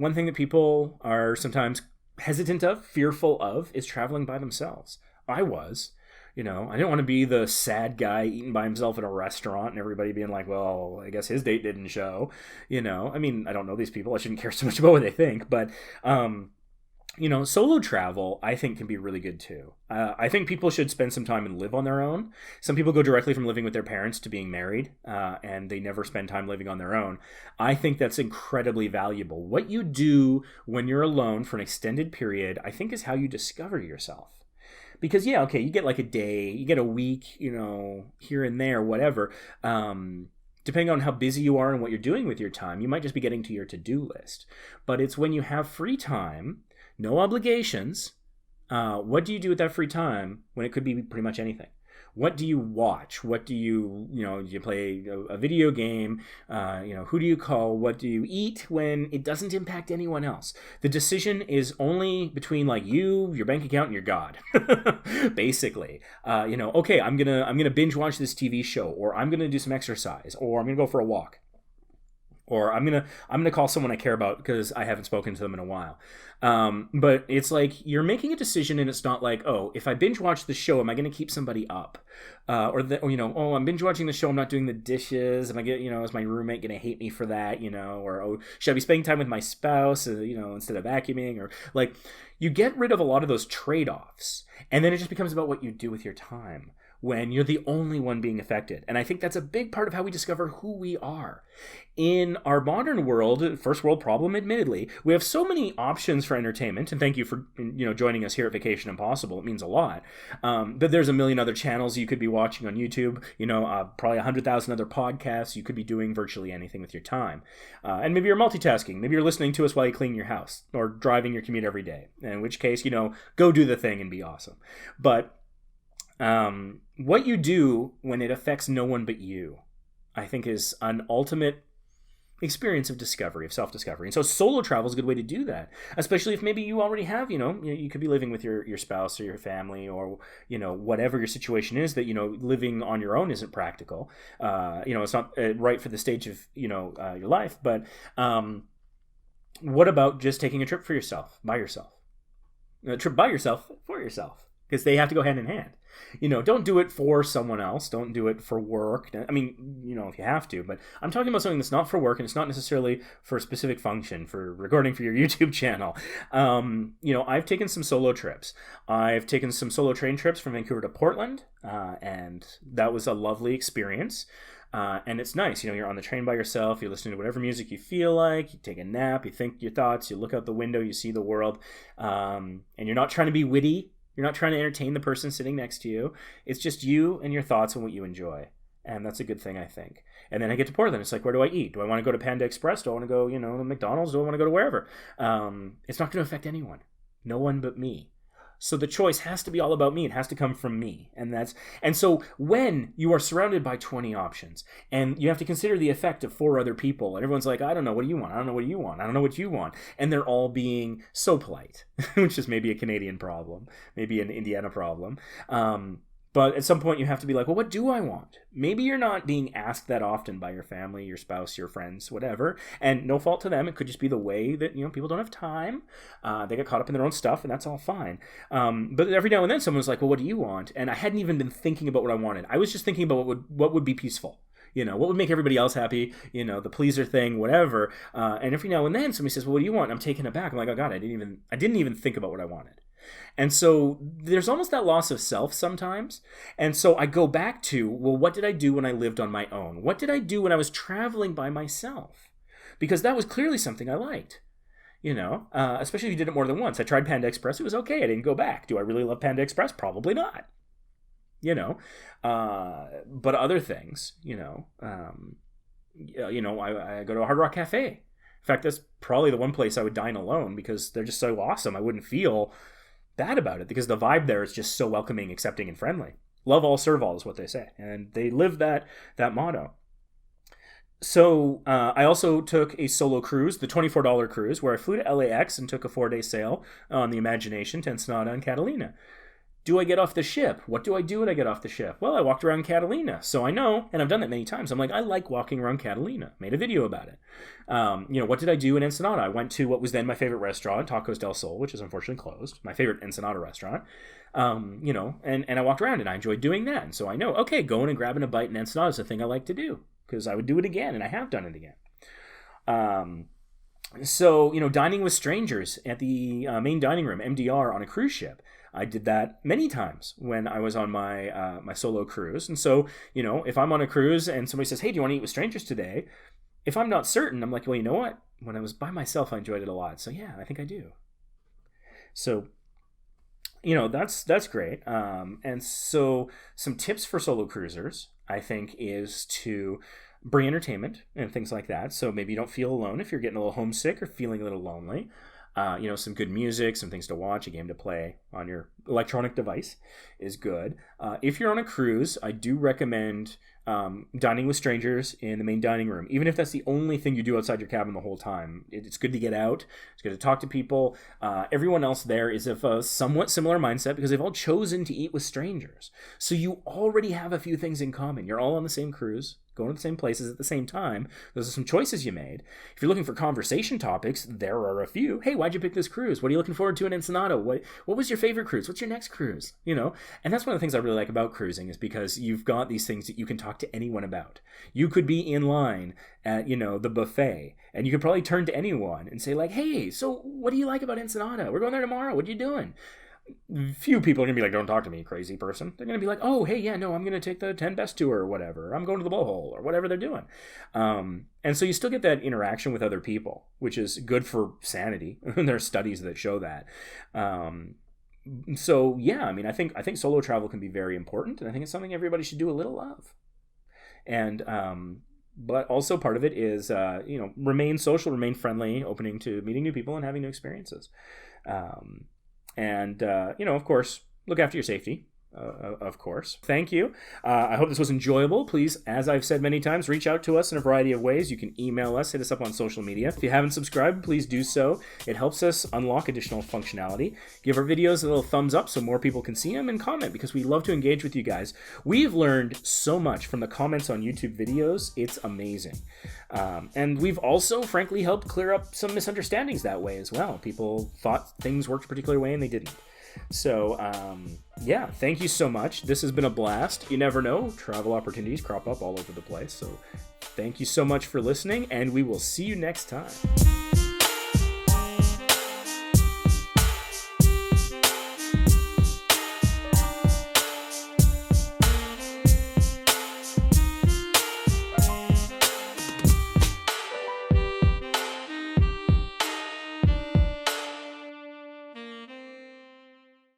one thing that people are sometimes hesitant of, fearful of, is traveling by themselves. I was. I didn't want to be the sad guy eating by himself in a restaurant and everybody being like, well, I guess his date didn't show. I mean, I don't know these people. I shouldn't care so much about what they think. But, solo travel, I think, can be really good too. I think people should spend some time and live on their own. Some people go directly from living with their parents to being married, and they never spend time living on their own. I think that's incredibly valuable. What you do when you're alone for an extended period, I think, is how you discover yourself. Because, yeah, okay, you get like a day, you get a week, here and there, whatever. Depending on how busy you are and what you're doing with your time, you might just be getting to your to-do list. But it's when you have free time, no obligations, what do you do with that free time when it could be pretty much anything? What do you watch? What do you, do you play a video game? Who do you call? What do you eat when it doesn't impact anyone else? The decision is only between like you, your bank account, and your God, basically. Okay, I'm gonna binge watch this TV show, or I'm gonna do some exercise, or I'm gonna go for a walk, or I'm gonna call someone I care about because I haven't spoken to them in a while. But it's like you're making a decision, and it's not like, oh, if I binge watch the show, am I going to keep somebody up? Oh, I'm binge watching the show, I'm not doing the dishes. Am I is my roommate going to hate me for that? Or oh, should I be spending time with my spouse? Instead of vacuuming, or like you get rid of a lot of those trade-offs, and then it just becomes about what you do with your time when you're the only one being affected. And I think that's a big part of how we discover who we are. In our modern world, first world problem, admittedly, we have so many options for entertainment, and thank you for joining us here at Vacation Impossible. It means a lot. But there's a million other channels you could be watching on YouTube, probably 100,000 other podcasts. You could be doing virtually anything with your time. And maybe you're multitasking. Maybe you're listening to us while you clean your house or driving your commute every day, in which case, go do the thing and be awesome. But what you do when it affects no one but you, I think, is an ultimate experience of discovery, of self-discovery. And so solo travel is a good way to do that, especially if maybe you already have, you could be living with your spouse or your family, or, whatever your situation is, that, living on your own isn't practical. It's not right for the stage of, your life. But what about just taking a trip for yourself, by yourself? A trip by yourself, for yourself, because they have to go hand in hand. Don't do it for someone else. Don't do it for work. I mean, if you have to, but I'm talking about something that's not for work, and it's not necessarily for a specific function, for recording for your YouTube channel. I've taken some solo trips. I've taken some solo train trips from Vancouver to Portland, and that was a lovely experience. And it's nice, you're on the train by yourself, you're listening to whatever music you feel like, you take a nap, you think your thoughts, you look out the window, you see the world, and you're not trying to be witty. You're not trying to entertain the person sitting next to you. It's just you and your thoughts and what you enjoy. And that's a good thing, I think. And then I get to Portland. It's like, where do I eat? Do I want to go to Panda Express? Do I want to go, to McDonald's? Do I want to go to wherever? It's not going to affect anyone. No one but me. So the choice has to be all about me. It has to come from me. And so when you are surrounded by 20 options and you have to consider the effect of 4 other people, and everyone's like, I don't know, what do you want? I don't know, what do you want? I don't know what you want. And they're all being so polite, which is maybe a Canadian problem, maybe an Indiana problem. But at some point you have to be like, well, what do I want? Maybe you're not being asked that often by your family, your spouse, your friends, whatever. And no fault to them. It could just be the way that, people don't have time. They get caught up in their own stuff, and that's all fine. But every now and then someone's like, well, what do you want? And I hadn't even been thinking about what I wanted. I was just thinking about what would be peaceful. What would make everybody else happy, the pleaser thing, whatever. And every now and then somebody says, well, what do you want? And I'm taken aback. I'm like, oh God, I didn't even think about what I wanted. And so there's almost that loss of self sometimes. And so I go back to, well, what did I do when I lived on my own? What did I do when I was traveling by myself? Because that was clearly something I liked. Especially if you did it more than once. I tried Panda Express. It was okay. I didn't go back. Do I really love Panda Express? Probably not. But other things, I go to a Hard Rock Cafe. In fact, that's probably the one place I would dine alone because they're just so awesome. I wouldn't feel bad about it because the vibe there is just so welcoming, accepting, and friendly. Love all, serve all is what they say. And they live that motto. So I also took a solo cruise, the $24 cruise, where I flew to LAX and took a 4-day sail on the Imagination to Ensenada and Catalina. do I get off the ship? What do I do when I get off the ship? Well, I walked around Catalina, so I know, and I've done that many times. I'm like, I like walking around Catalina. Made a video about it. What did I do in Ensenada? I went to what was then my favorite restaurant, Tacos del Sol, which is unfortunately closed. My favorite Ensenada restaurant. And I walked around and I enjoyed doing that. And so I know, okay, going and grabbing a bite in Ensenada is a thing I like to do because I would do it again, and I have done it again. So, dining with strangers at the main dining room, MDR, on a cruise ship. I did that many times when I was on my my solo cruise. And so, if I'm on a cruise and somebody says, hey, do you want to eat with strangers today? If I'm not certain, I'm like, well, you know what? When I was by myself, I enjoyed it a lot. So, yeah, I think I do. So, that's great. And so some tips for solo cruisers, I think, is to bring entertainment and things like that. So maybe you don't feel alone if you're getting a little homesick or feeling a little lonely. Some good music, some things to watch, a game to play on your electronic device is good. If you're on a cruise, I do recommend dining with strangers in the main dining room, even if that's the only thing you do outside your cabin the whole time. It's good to get out. It's good to talk to people. Everyone else there is of a somewhat similar mindset because they've all chosen to eat with strangers. So you already have a few things in common. You're all on the same cruise, going to the same places at the same time. Those are some choices you made. If you're looking for conversation topics, there are a few. Hey, why'd you pick this cruise? What are you looking forward to in Ensenada? What was your favorite cruise? What's your next cruise? And that's one of the things I really like about cruising is because you've got these things that you can talk to anyone about. You could be in line at, the buffet, and you could probably turn to anyone and say like, hey, so what do you like about Ensenada? We're going there tomorrow. What are you doing? Few people are going to be like, don't talk to me, crazy person. They're going to be like, oh, hey, yeah, no, I'm going to take the 10 best tour or whatever. I'm going to the blowhole or whatever they're doing. And so you still get that interaction with other people, which is good for sanity. There are studies that show that. So, yeah, I think solo travel can be very important, and I think it's something everybody should do a little of. And but also part of it is, remain social, remain friendly, opening to meeting new people and having new experiences. Of course, look after your safety, of course. Thank you. I hope this was enjoyable. Please, as I've said many times, reach out to us in a variety of ways. You can email us, hit us up on social media. If you haven't subscribed, please do so. It helps us unlock additional functionality. Give our videos a little thumbs up so more people can see them, and comment because we love to engage with you guys. We've learned so much from the comments on YouTube videos. It's amazing. And we've also, frankly, helped clear up some misunderstandings that way as well. People thought things worked a particular way and they didn't. So, thank you so much. This has been a blast. You never know, travel opportunities crop up all over the place. So thank you so much for listening, and we will see you next time.